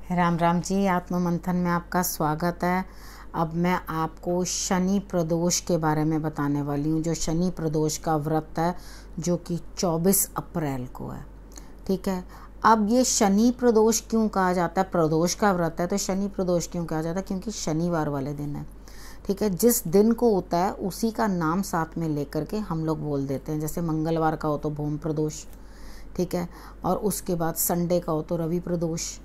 राम राम जी। आत्म मंथन में आपका स्वागत है। अब मैं आपको शनि प्रदोष के बारे में बताने वाली हूँ, जो शनि प्रदोष का व्रत है, जो कि 24 अप्रैल को है। ठीक है। अब ये शनि प्रदोष क्यों कहा जाता है? प्रदोष का व्रत है तो शनि प्रदोष क्यों कहा जाता है? क्योंकि शनिवार वाले दिन है। ठीक है। जिस दिन को होता है उसी का नाम साथ में लेकर के हम लोग बोल देते हैं। जैसे मंगलवार का हो तो भूम प्रदोष, ठीक है, और उसके बाद संडे का हो तो रवि प्रदोष,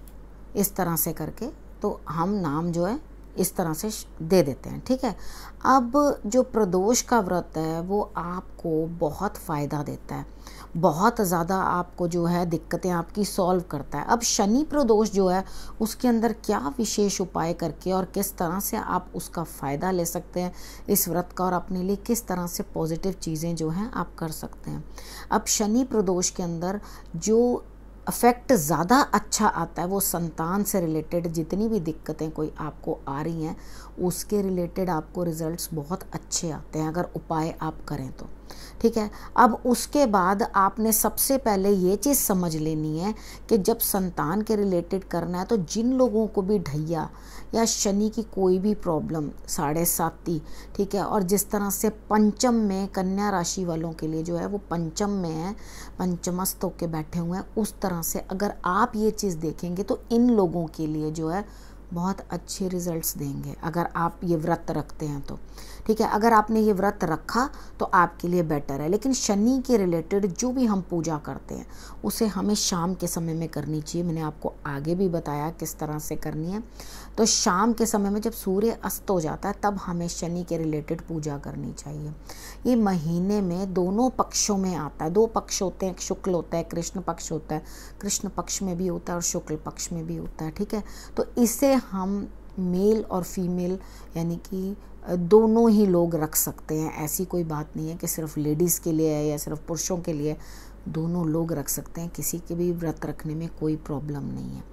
इस तरह से करके तो हम नाम जो है इस तरह से दे देते हैं। ठीक है। अब जो प्रदोष का व्रत है वो आपको बहुत फ़ायदा देता है, बहुत ज़्यादा आपको जो है दिक्कतें आपकी सॉल्व करता है। अब शनि प्रदोष जो है उसके अंदर क्या विशेष उपाय करके और किस तरह से आप उसका फ़ायदा ले सकते हैं इस व्रत का, और अपने लिए किस तरह से पॉजिटिव चीज़ें जो हैं आप कर सकते हैं। अब शनि प्रदोष के अंदर जो इफ़ेक्ट ज़्यादा अच्छा आता है वो संतान से रिलेटेड जितनी भी दिक्कतें कोई आपको आ रही हैं उसके रिलेटेड आपको रिजल्ट्स बहुत अच्छे आते हैं अगर उपाय आप करें तो। ठीक है। अब उसके बाद आपने सबसे पहले ये चीज़ समझ लेनी है कि जब संतान के रिलेटेड करना है तो जिन लोगों को भी ढैया या शनि की कोई भी प्रॉब्लम, साढ़े साती, ठीक है, और जिस तरह से पंचम में कन्या राशि वालों के लिए जो है वो पंचम में है, पंचमस्त होके बैठे हुए हैं, उस तरह से अगर आप ये चीज़ देखेंगे तो इन लोगों के लिए जो है बहुत अच्छे रिजल्ट्स देंगे अगर आप ये व्रत रखते हैं तो। ठीक है। अगर आपने ये व्रत रखा तो आपके लिए बेटर है। लेकिन शनि के रिलेटेड जो भी हम पूजा करते हैं उसे हमें शाम के समय में करनी चाहिए। मैंने आपको आगे भी बताया किस तरह से करनी है। तो शाम के समय में जब सूर्य अस्त हो जाता है तब हमें शनि के रिलेटेड पूजा करनी चाहिए। ये महीने में दोनों पक्षों में आता है। दो पक्ष होते हैं, एक शुक्ल होता है, कृष्ण पक्ष होता है। कृष्ण पक्ष में भी होता है और शुक्ल पक्ष में भी होता है। ठीक है। तो इसे हम मेल और फीमेल यानी कि दोनों ही लोग रख सकते हैं। ऐसी कोई बात नहीं है कि सिर्फ लेडीज़ के लिए है या सिर्फ पुरुषों के लिए, दोनों लोग रख सकते हैं। किसी के भी व्रत रखने में कोई प्रॉब्लम नहीं है।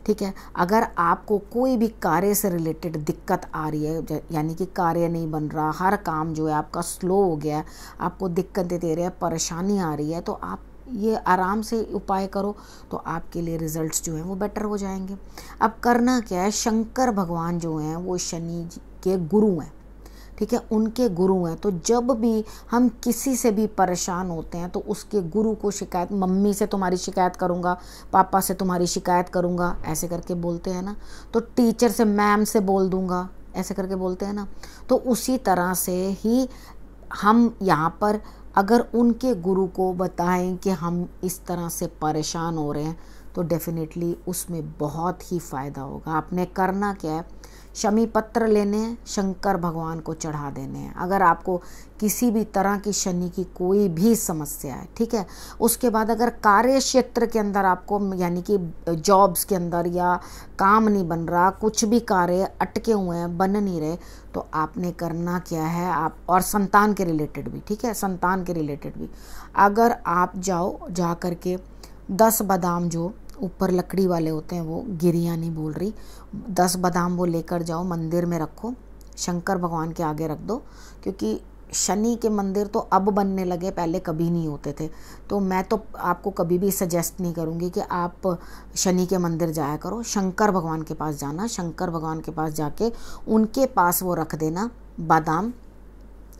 ठीक है। अगर आपको कोई भी कार्य से रिलेटेड दिक्कत आ रही है, यानी कि कार्य नहीं बन रहा, हर काम जो है आपका स्लो हो गया है, आपको दिक्कतें दे रहे हैं, परेशानी आ रही है, तो आप ये आराम से उपाय करो तो आपके लिए रिजल्ट्स जो हैं वो बेटर हो जाएंगे। अब करना क्या है, शंकर भगवान जो हैं वो शनि के गुरु हैं। ठीक है। उनके गुरु हैं। तो जब भी हम किसी से भी परेशान होते हैं तो उसके गुरु को शिकायत, मम्मी से तुम्हारी शिकायत करूँगा, पापा से तुम्हारी शिकायत करूँगा, ऐसे करके बोलते हैं ना। तो टीचर से, मैम से बोल दूँगा, ऐसे करके बोलते हैं ना। तो उसी तरह से ही हम यहाँ पर अगर उनके गुरु को बताएं कि हम इस तरह से परेशान हो रहे हैं तो डेफिनेटली उसमें बहुत ही फ़ायदा होगा। आपने करना क्या है, शमी पत्र लेने हैं, शंकर भगवान को चढ़ा देने हैं अगर आपको किसी भी तरह की शनि की कोई भी समस्या है। ठीक है। उसके बाद अगर कार्य क्षेत्र के अंदर आपको, यानी कि जॉब्स के अंदर या काम नहीं बन रहा, कुछ भी कार्य अटके हुए हैं, बन नहीं रहे, तो आपने करना क्या है, आप, और संतान के रिलेटेड भी, ठीक है, संतान के रिलेटेड भी अगर आप जा करके 10 बादाम जो ऊपर लकड़ी वाले होते हैं, वो गिरियाँ नहीं बोल रही, 10 बादाम वो लेकर जाओ, मंदिर में रखो, शंकर भगवान के आगे रख दो। क्योंकि शनि के मंदिर तो अब बनने लगे, पहले कभी नहीं होते थे। तो मैं तो आपको कभी भी सजेस्ट नहीं करूँगी कि आप शनि के मंदिर जाया करो। शंकर भगवान के पास जाना, शंकर भगवान के पास जाके उनके पास वो रख देना बादाम,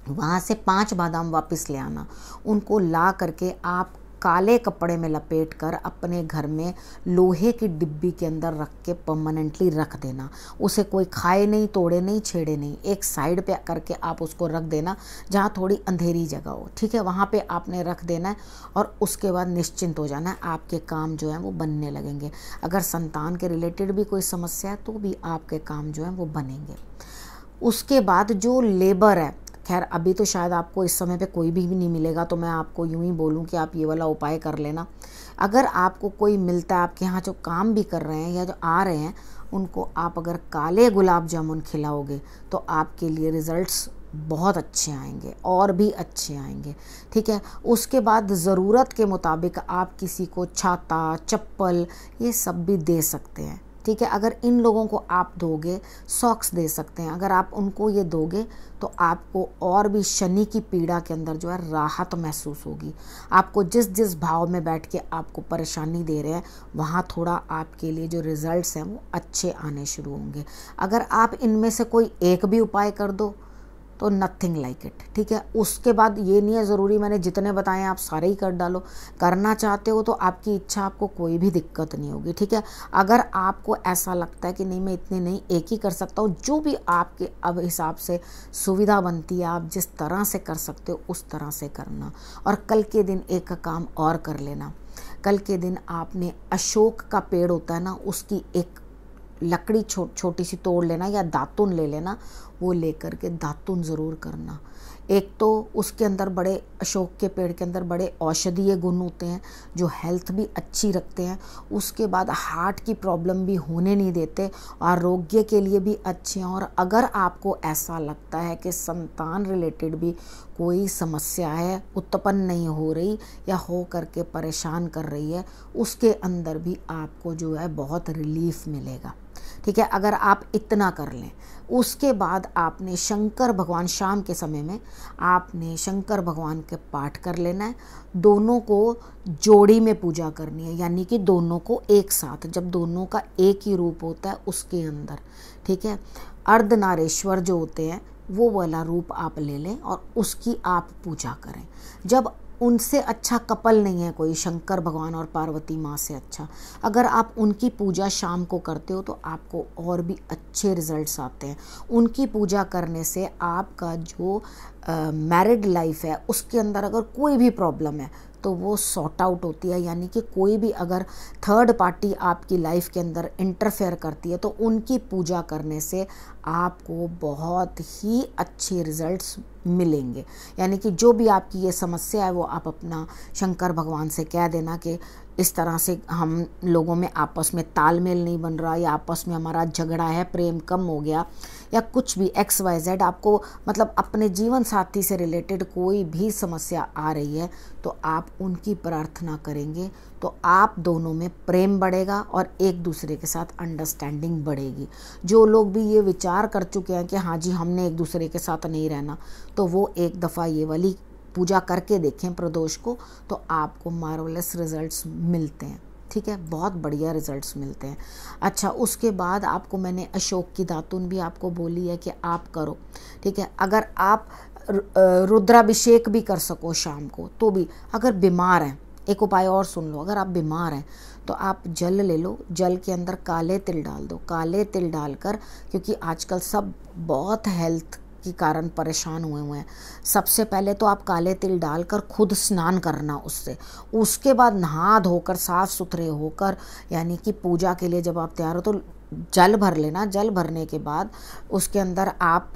वहाँ से 5 बादाम वापस ले आना। उनको ला करके आप काले कपड़े में लपेट कर अपने घर में लोहे की डिब्बी के अंदर रख के परमानेंटली रख देना। उसे कोई खाए नहीं, तोड़े नहीं, छेड़े नहीं, एक साइड पे करके आप उसको रख देना जहाँ थोड़ी अंधेरी जगह हो। ठीक है। वहाँ पे आपने रख देना है और उसके बाद निश्चिंत हो जाना है, आपके काम जो है वो बनने लगेंगे। अगर संतान के रिलेटेड भी कोई समस्या है तो भी आपके काम जो है वो बनेंगे। उसके बाद जो लेबर है, खैर अभी तो शायद आपको इस समय पे कोई भी नहीं मिलेगा, तो मैं आपको यूं ही बोलूं कि आप ये वाला उपाय कर लेना। अगर आपको कोई मिलता है, आपके यहाँ जो काम भी कर रहे हैं या जो आ रहे हैं, उनको आप अगर काले गुलाब जामुन खिलाओगे तो आपके लिए रिज़ल्ट्स बहुत अच्छे आएंगे और भी अच्छे आएंगे। ठीक है। उसके बाद ज़रूरत के मुताबिक आप किसी को छाता, चप्पल, ये सब भी दे सकते हैं। ठीक है। अगर इन लोगों को आप दोगे, सॉक्स दे सकते हैं, अगर आप उनको ये दोगे तो आपको और भी शनि की पीड़ा के अंदर जो है राहत महसूस होगी। आपको जिस जिस भाव में बैठ के आपको परेशानी दे रहे हैं वहाँ थोड़ा आपके लिए जो रिजल्ट्स हैं वो अच्छे आने शुरू होंगे। अगर आप इनमें से कोई एक भी उपाय कर दो तो नथिंग लाइक इट, ठीक है। उसके बाद ये नहीं है ज़रूरी मैंने जितने बताए आप सारे ही कर डालो। करना चाहते हो तो आपकी इच्छा, आपको कोई भी दिक्कत नहीं होगी, ठीक है। अगर आपको ऐसा लगता है कि नहीं मैं इतने नहीं एक ही कर सकता हूँ, जो भी आपके अब हिसाब से सुविधा बनती है आप जिस तरह से कर सकते हो उस तरह से करना। और कल के दिन एक काम और कर लेना, कल के दिन आपने अशोक का पेड़ होता है ना, उसकी एक लकड़ी छोटी सी तोड़ लेना या दातुन ले लेना, वो लेकर के दातुन ज़रूर करना। एक तो उसके अंदर बड़े अशोक के पेड़ के अंदर बड़े औषधीय गुण होते हैं जो हेल्थ भी अच्छी रखते हैं। उसके बाद हार्ट की प्रॉब्लम भी होने नहीं देते, आरोग्य के लिए भी अच्छे हैं। और अगर आपको ऐसा लगता है कि संतान रिलेटेड भी कोई समस्या है, उत्पन्न नहीं हो रही या हो करके परेशान कर रही है, उसके अंदर भी आपको जो है बहुत रिलीफ मिलेगा, ठीक है। अगर आप इतना कर लें, उसके बाद आपने शंकर भगवान, शाम के समय में आपने शंकर भगवान के पाठ कर लेना है। दोनों को जोड़ी में पूजा करनी है, यानी कि दोनों को एक साथ, जब दोनों का एक ही रूप होता है उसके अंदर, ठीक है। अर्धनारीश्वर जो होते हैं वो वाला रूप आप ले लें और उसकी आप पूजा करें। जब उनसे अच्छा कपल नहीं है कोई, शंकर भगवान और पार्वती माँ से अच्छा, अगर आप उनकी पूजा शाम को करते हो तो आपको और भी अच्छे रिजल्ट्स आते हैं। उनकी पूजा करने से आपका जो मैरिड लाइफ है उसके अंदर अगर कोई भी प्रॉब्लम है तो वो सॉर्ट आउट होती है, यानी कि कोई भी अगर थर्ड पार्टी आपकी लाइफ के अंदर इंटरफेयर करती है तो उनकी पूजा करने से आपको बहुत ही अच्छे रिजल्ट्स मिलेंगे। यानी कि जो भी आपकी ये समस्या है वो आप अपना शंकर भगवान से कह देना कि इस तरह से हम लोगों में आपस में तालमेल नहीं बन रहा, या आपस में हमारा झगड़ा है, प्रेम कम हो गया, या कुछ भी XYZ आपको मतलब अपने जीवन साथी से रिलेटेड कोई भी समस्या आ रही है तो आप उनकी प्रार्थना करेंगे तो आप दोनों में प्रेम बढ़ेगा और एक दूसरे के साथ अंडरस्टैंडिंग बढ़ेगी। जो लोग भी ये विचार कर चुके हैं कि हाँ जी हमने एक दूसरे के साथ नहीं रहना, तो वो एक दफ़ा ये वाली पूजा करके देखें प्रदोष को, तो आपको मार्वलस रिजल्ट्स मिलते हैं, ठीक है। बहुत बढ़िया रिजल्ट्स मिलते हैं। अच्छा, उसके बाद आपको मैंने अशोक की दातुन भी आपको बोली है कि आप करो, ठीक है। अगर आप रुद्राभिषेक भी कर सको शाम को तो भी, अगर बीमार हैं, एक उपाय और सुन लो, अगर आप बीमार हैं तो आप जल ले लो, जल के अंदर काले तिल डाल दो। काले तिल डालकर, क्योंकि आजकल सब बहुत हेल्थ के कारण परेशान हुए हैं, सबसे पहले तो आप काले तिल डालकर खुद स्नान करना उससे, उसके बाद नहा धोकर साफ सुथरे होकर, यानी कि पूजा के लिए जब आप तैयार हो तो जल भर लेना। जल भरने के बाद उसके अंदर आप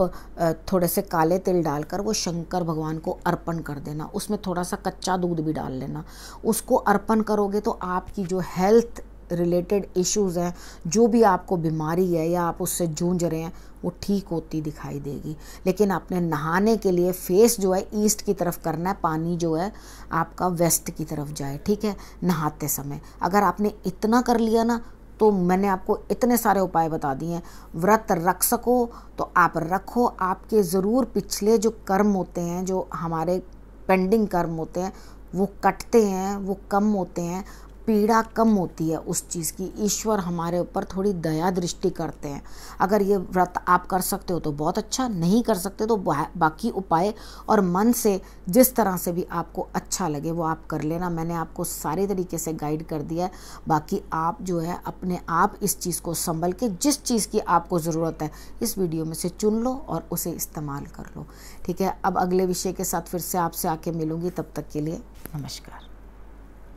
थोड़े से काले तिल डालकर वो शंकर भगवान को अर्पण कर देना। उसमें थोड़ा सा कच्चा दूध भी डाल लेना। उसको अर्पण करोगे तो आपकी जो हेल्थ रिलेटेड इश्यूज़ हैं, जो भी आपको बीमारी है या आप उससे जूझ रहे हैं, वो ठीक होती दिखाई देगी। लेकिन आपने नहाने के लिए फेस जो है ईस्ट की तरफ करना है, पानी जो है आपका वेस्ट की तरफ जाए, ठीक है, नहाते समय। अगर आपने इतना कर लिया ना, तो मैंने आपको इतने सारे उपाय बता दिए हैं। व्रत रख सको तो आप रखो, आपके ज़रूर पिछले जो कर्म होते हैं, जो हमारे पेंडिंग कर्म होते हैं, वो कटते हैं, वो कम होते हैं, पीड़ा कम होती है उस चीज़ की। ईश्वर हमारे ऊपर थोड़ी दया दृष्टि करते हैं। अगर ये व्रत आप कर सकते हो तो बहुत अच्छा, नहीं कर सकते तो बाकी उपाय और मन से जिस तरह से भी आपको अच्छा लगे वो आप कर लेना। मैंने आपको सारे तरीके से गाइड कर दिया है। बाकी आप जो है अपने आप इस चीज़ को संभल के, जिस चीज़ की आपको ज़रूरत है इस वीडियो में से चुन लो और उसे इस्तेमाल कर लो, ठीक है। अब अगले विषय के साथ फिर से आपसे आके मिलूँगी, तब तक के लिए नमस्कार।